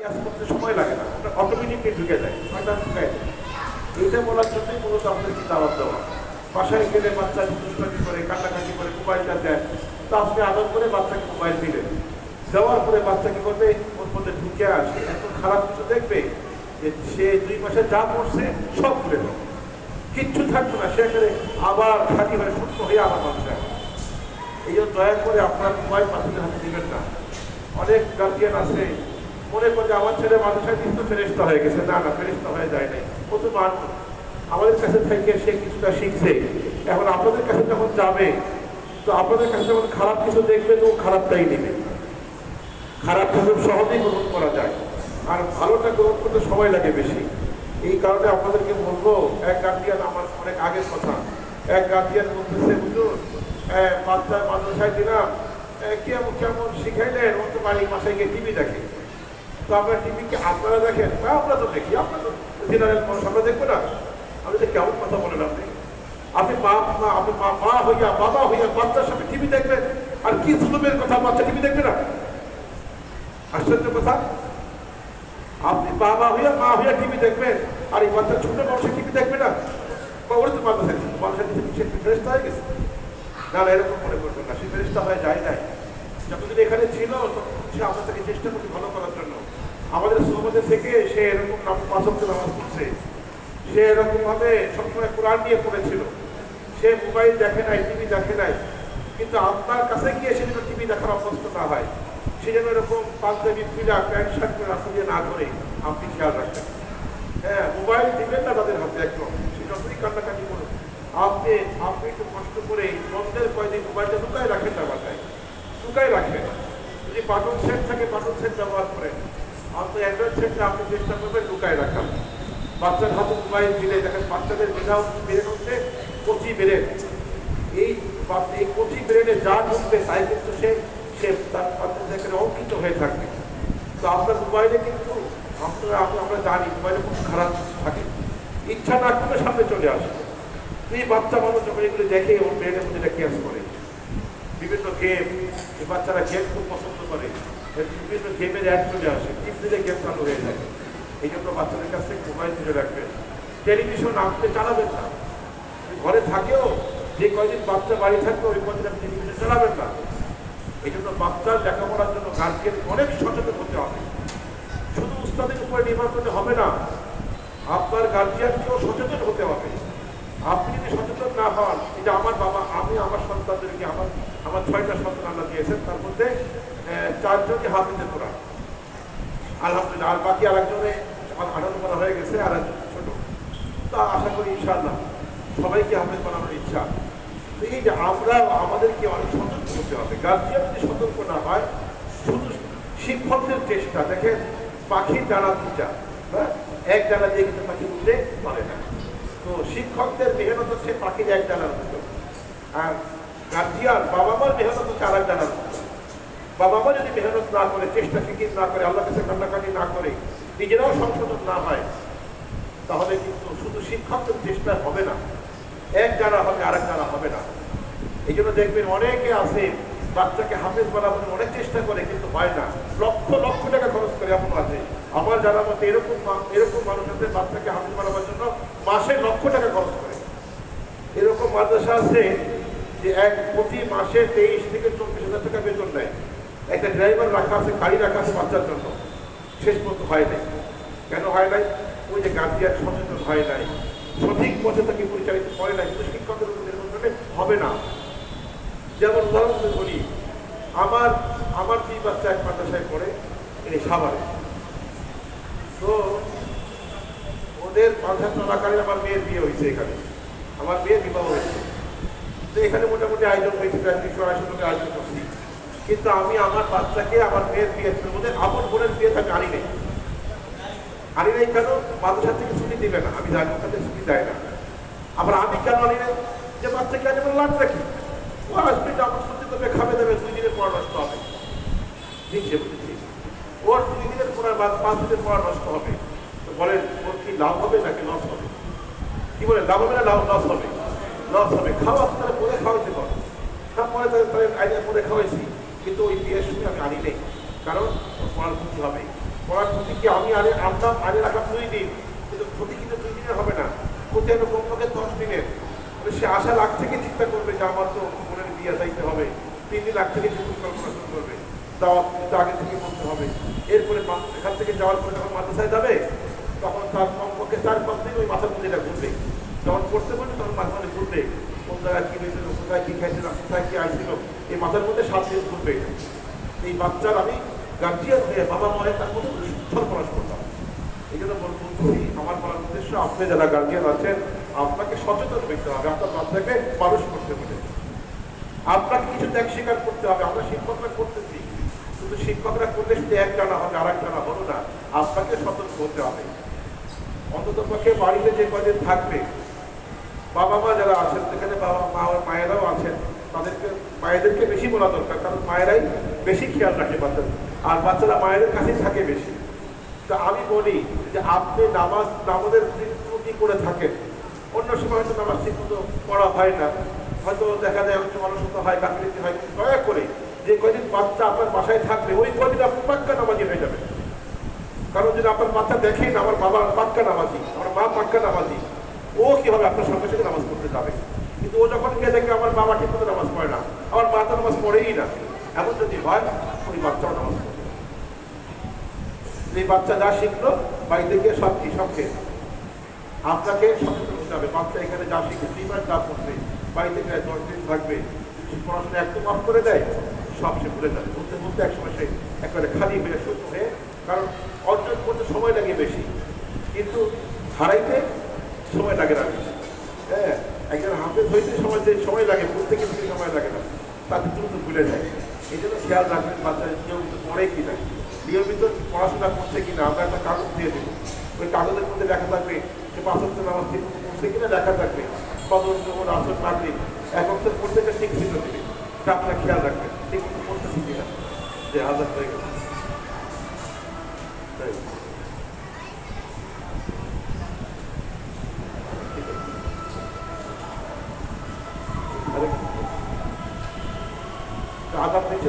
কাজ করতে সময় লাগে না, ওটা অটোমেটিকলি ঢুকে যায়, ছয়টা ঢুকে যায়। এইটা বলার জন্যই মূলত আপনাদেরকে দাওয়াত দেওয়া। বাসায় গেলে বাচ্চা দুষ্টামি করে, কান্নাকাটি করে, মোবাইলটা দেয়, তো আপনি আদর করে বাচ্চাকে মোবাইল দিলেন, দেওয়ার পরে বাচ্চা কি করবে, ওর মধ্যে ঢুকে আসে এত খারাপ কিছু দেখবে যে সে 2 মাসে যা করছে সব ভুলে যাবে, কিচ্ছু থাকবে না, সেখানে আবার খাঁটি হয়ে সত্য হয়ে আবার মানুষ আসে। এই জন্য দয়া করে আপনার মোবাইল বাচ্চাদের হাতে দিবেন না। অনেক গার্জিয়ান আছে মনে করে যে আমার ছেলে মানুষের কিন্তু ফেরেশতা হয়ে গেছে। না না, ফেরেশতা হয়ে যায় নাই, ও তো মানুষ। আমাদের কাছে থেকে সে কিছুটা শিখছে, এখন আপনাদের কাছে যখন যাবে তো আপনাদের কাছে যখন খারাপ কিছু দেখবে তো খারাপটাই নেবে। খারাপটা খুব সহজেই গ্রহণ করা যায়, আর ভালোটা গ্রহণ করতে সময় লাগে বেশি। এই কারণে আপনাদেরকে বলবো, এক গার্জিয়ান, আমার অনেক আগের কথা, এক গার্জিয়ান বলতেছে, হুজুর বাচ্চা মাদ্রাসায় দিলাম, কেমন কেমন শিখাইলেন, ও তো বাড়ি মাসায় গিয়ে টিভি দেখে। তো আপনার টিভি কি আপনারা দেখেন? আমরা তো দেখি, আপনার তো জেনারেল মানুষ, আমরা দেখবো না? আমি যে কেমন কথা বলেন আপনি? আপনি মা হইয়া বাবা হইয়া বাচ্চার সামনে টিভি দেখবেন, আর কি জুলুমের কথা, বাচ্চা টিভি দেখবে না? আশ্চর্য কথা। আপনি বাবা হইয়া মা হইয়া টিভি দেখবেন, আর এই বাচ্চা ছোট মানুষের টিভি দেখবে না? ওরা তো মানুষের সে ফেরেশতা হয়ে গেছে। না না, এরকম মনে করবেন না, সে ফেরেশতা হয়ে যায় নাই। যতদিন এখানে ছিল সে আমাদেরকে চেষ্টা করছে ভালো করার জন্য। আমাদের সমাজে থেকে সে এরকম 5 ওয়াক্ত নামাজ পড়ছে, সে এরকম ভাবে সবসময় কোরআন নিয়ে পড়েছিল, সে মোবাইল দেখে নাই, টিভি দেখে নাই। কিন্তু আপনার কাছে গিয়ে সে যেন টিভি দেখার অভ্যস্ত না হয়, সে যেন এরকম পাঞ্জাবি ফিলা প্যান্ট শার্ট করে রাস্তা দিয়ে না করে আপনি খেয়াল রাখবেন। হ্যাঁ, মোবাইল দিবেন না তাদের হাতে একদম, সে যতই কান্নাকাটি করুন। আপনি একটু কষ্ট করে বন্ধের কয়েকদিন মোবাইলটা লুকায় রাখেন না, বাসায় লুকায় রাখেন। যদি বাটন সেট থাকে বাটন সেট ব্যবহার করেন, আপনি অ্যান্ড্রয়েড সেটটা আপনি চেষ্টা করবেন লুকায় রাখার। বাচ্চার হাতে মোবাইল দিলে দেখেন বাচ্চাদের মেধাও বেড়ে হচ্ছে, কচি বেড়ে। এই কচি বেড়ে যা ঢুকবে তাই কিন্তু সে তার বাচ্চাদের অঙ্কিত হয়ে থাকবে। তো আপনার মোবাইলে কিন্তু আমরা জানি মোবাইলে খুব খারাপ থাকে, ইচ্ছা না করলে সামনে চলে আসে। এই বাচ্চা মানুষ যখন এগুলো দেখে ওর ব্রেনের মধ্যে ক্যাচ করে বিভিন্ন গেম, এই বাচ্চারা গেম খুব পছন্দ করে, বিভিন্ন গেমের অ্যাড চলে আসে, টিপ দিলে গেম চালু হয়ে যায়। এই জন্য বাচ্চাদের কাছ থেকে মোবাইল তুলে রাখবেন। টেলিভিশন আপনি চালাবেন না, ঘরে থাকেও যে কয়দিন বাচ্চা বাড়ি থাকবে ওই কয়দিন আপনি টেলিভিশন চালাবেন না। এই জন্য বাচ্চার লেখাপড়ার জন্য গার্জিয়ান অনেক সচেতন হতে হবে। শুধু উস্তাদের উপরে নির্ভর করতে হবে না, আপনার গার্জিয়ানকেও সচেতন হতে হবে। আপনি যদি সচেতন না হন, এটা আমার বাবা, আমি আমার সন্তানদেরকে আমার 6টা সন্তান আল্লাহ দিয়েছেন, তার মধ্যে 4 জনই হাফেজে কোরআন আলহামদুলিল্লাহ, আর বাকি আরেকজনে আনন্দ করা হয়ে গেছে, আর একজন ছোট। তা আশা করি ইনশাআল্লাহ সবাইকে হাফেজ বানানোর ইচ্ছা। তো এই যে আমরা আমাদেরকে অনেক সতর্ক হতে হবে। গার্জিয়ান যদি সতর্ক না হয়, শুধু শিক্ষকদের চেষ্টা দেখেন, পাখির ডানা 2টা, হ্যাঁ, এক ডানা দিয়ে কিন্তু পাখি উঠতে পারে না। তো শিক্ষকদের মেহনত হচ্ছে পাখির 1 ডানার মতো, আর গার্জিয়ান বাবা মার মেহনত হচ্ছে আর 1 ডানার মতো। বাবা মা যদি মেহনত না করে, চেষ্টা ফিকির না করে, আল্লাহ কাছে কান্নাকাটি না করে, নিজেরাও সংশোধন না হয়, তাহলে কিন্তু শুধু শিক্ষকদের চেষ্টা হবে না, 1 ডানা হবে, আর 1 ডানা হবে না। এই জন্য দেখবেন অনেকে আছে বাচ্চাকে হাফেজ বানাবার অনেক চেষ্টা করে, কিন্তু হয় না। লক্ষ লক্ষ টাকা খরচ করে এমন আছে, আমার জানা মতে এরকম মানুষ আছে বাচ্চাকে হাফেজ বানাবার জন্য মাসে লক্ষ টাকা খরচ করে। এরকম মাদ্রাসা আছে যে প্রতি মাসে 23 থেকে 24,000 টাকা বেতন নেয়। একটা ড্রাইভার রাখা আছে, গাড়ি রাখা আছে বাচ্চার জন্য, শেষ পর্যন্ত হয় নাই। কেন হয় নাই? ওই যে গার্জিয়ান সচেতন হয় নাই, সঠিক পথে তাকে পরিচালিত করে নাই। কিন্তু শিক্ষকের উপর নির্ভর করলে হবে না। যেমন উদাহরণ বলি, আমার 2 বাচ্চা এক মাদ্রাসায় পড়ে, এই সাভারে। তো ওদের মাদ্রাসা চলাকালীন আমার মেয়ের বিয়ে হয়েছে, এখানে আমার মেয়ের বিবাহ হয়েছে। তো এখানে মোটামুটি আয়োজন হয়েছে, প্রায় 200-250 লোকের আয়োজন করছি। কিন্তু আমি আমার বাচ্চাকে আমার মেয়ের বিয়ের মধ্যে আপন বোনের বিয়ে তাকে আনি নাই। কেন? মাদ্রাসা থেকে ছুটি দিবে না, আমি জানি ওখানে ছুটি দেয় না। আবার আমি কেন আনি নাই? যে বাচ্চাকে আনি বলে লাভ রাখি, ও আসবে, আমার ছুটি দেবে, খাবে দেবে, 2 দিনের পড়া নষ্ট হবে। বুঝছে বুঝেছি, ওর 2 দিনের পড়া বা 5 দিনের পড়া নষ্ট হবে। তো বলেন ওর কি লাভ হবে নাকি লস হবে? কি বলেন, লাভ হবে না লস হবে? লস হবে। খাওয়া তারা পরে খাওয়াইতে পারো, তারপরে তাদের আইডিয়া পরে খাওয়াইছি, কিন্তু ওই বিয়ের সময় আমি আনি নেই, কারণ ওর পড়ার ক্ষতি হবে। পড়ার ক্ষতি কি আমি আনলাম আনে রাখলাম 2 দিন, কিন্তু ক্ষতি কিন্তু 2 দিনের হবে না, ক্ষতি হবে কমপক্ষে 10 দিনের। সে আসার আগ থেকে চিন্তা করবে যে আমার তো বোনের বিয়ে যাইতে হবে, 3 দিন আগ থেকে সে পরিকল্পনা শুরু করবে, দাওয়াত কিন্তু আগে থেকে বলতে হবে। এরপরে এখান থেকে যাওয়ার পরে যখন মাদ্রাসায় যাবে তখন তার কমপক্ষে 4-5 দিন ওই মাথার মধ্যে এটা ঘুরবে। যখন পড়তে বলবে তখন মাঝে মাঝে ঘুরবে, কোন জায়গায় কী হয়েছিল, কোথায় কী খাইছিল, কোথায় কী আসছিল, এই মাথার মধ্যে 7 দিন ঘুরবে। এই বাচ্চার আমি গার্জিয়ান হয়ে বাবা মায়ের তার মধ্যে সরবরাহ করতাম। এই জন্য বলছি আমার বলার উদ্দেশ্য, আপনি যারা গার্জিয়ান আছেন আপনাকে সচেতন হইতে হবে আপনার বাচ্চাকে মানুষ করতে বলে। আপনাকে কিছু ত্যাগ স্বীকার করতে হবে। আমরা শিক্ষকরা করতেছি, কিন্তু শিক্ষকরা করলে শুধু এক টানা হবে, আর এক টানা হলো না, আপনাকে সতর্ক হতে হবে। অন্তত পক্ষে বাড়িতে যে কদিন থাকবে, বাবা মা যারা আছেন, সেখানে বাবা মা মায়েরাও আছেন, তাদেরকে মায়েদেরকে বেশি বলা দরকার, কারণ মায়েরাই বেশি খেয়াল রাখে বাচ্চাদের, আর বাচ্চারা মায়েদের কাছেই থাকে বেশি। তা আমি বলি যে আপনি নামাজের ত্রুটি করে থাকেন, অন্য সময় হয়তো নামাজ ঠিক মতো পড়া হয় না, হয়তো দেখা যায় হয়তো অলসতা হয়, গাফিলতি হয়, দয়া করে যে কদিন বাচ্চা আপনার বাসায় থাকবে ওই কদিন আপনি পাক্কা নামাজি হয়ে যাবেন। কারণ যদি আপনার বাচ্চা দেখেন আমার বাবা পাক্কা নামাজি, আমার মা পাক্কা নামাজি, ও কি হবে আপনার সঙ্গে সঙ্গে নামাজ পড়তে যাবে। কিন্তু ও যখন গিয়ে দেখে আমার বাবা ঠিক মতো নামাজ পড়ে না, আমার মা তো নামাজ পড়েই না, এমন যদি হয় ওই বাচ্চাও নামাজ পড়বে। এই বাচ্চা যা শিখলো বাড়িতে গিয়ে সব খেয়ে আপনাকে সচেতন হতে হবে। বাচ্চা এখানে যা শিখে 3 মাস যা পড়বে, বাড়িতে গিয়ে 10 দিন থাকবে, পড়াশোনা একদম অফ করে দেয়, সব সে ভুলে যাবে। বলতে বলতে একসময় সে একেবারে খালি হয়ে শূন্য হয়ে, কারণ অর্জন করতে সময় লাগে বেশি, কিন্তু হারাইতে সময় লাগে না বেশি। হ্যাঁ, একজন হাফেজ হইতে সময় লাগে, বলতে কিন্তু সময় লাগে না, তাকে দ্রুত ভুলে যায়। এই জন্য খেয়াল রাখবেন বাচ্চা নিয়মিত পড়ে কিনা, নিয়মিত পড়াশোনা করছে কিনা। আমরা একটা কাগজ দিয়ে দেবো, ওই কাগজের মধ্যে লেখা থাকবে সে 5 ওয়াক্ত নামাজ ঠিক পড়ছে কিনা লেখা থাকবে, ফজর জোহর আসর মাগরিব 1 ওয়াক্ত পড়তে গেলে ঠিক ছিল দিবে, এটা আপনারা খেয়াল রাখবেন ঠিক মতো পড়তেছি কিনা, যে হাজার হয়ে গেল। আদাব নিচ্ছে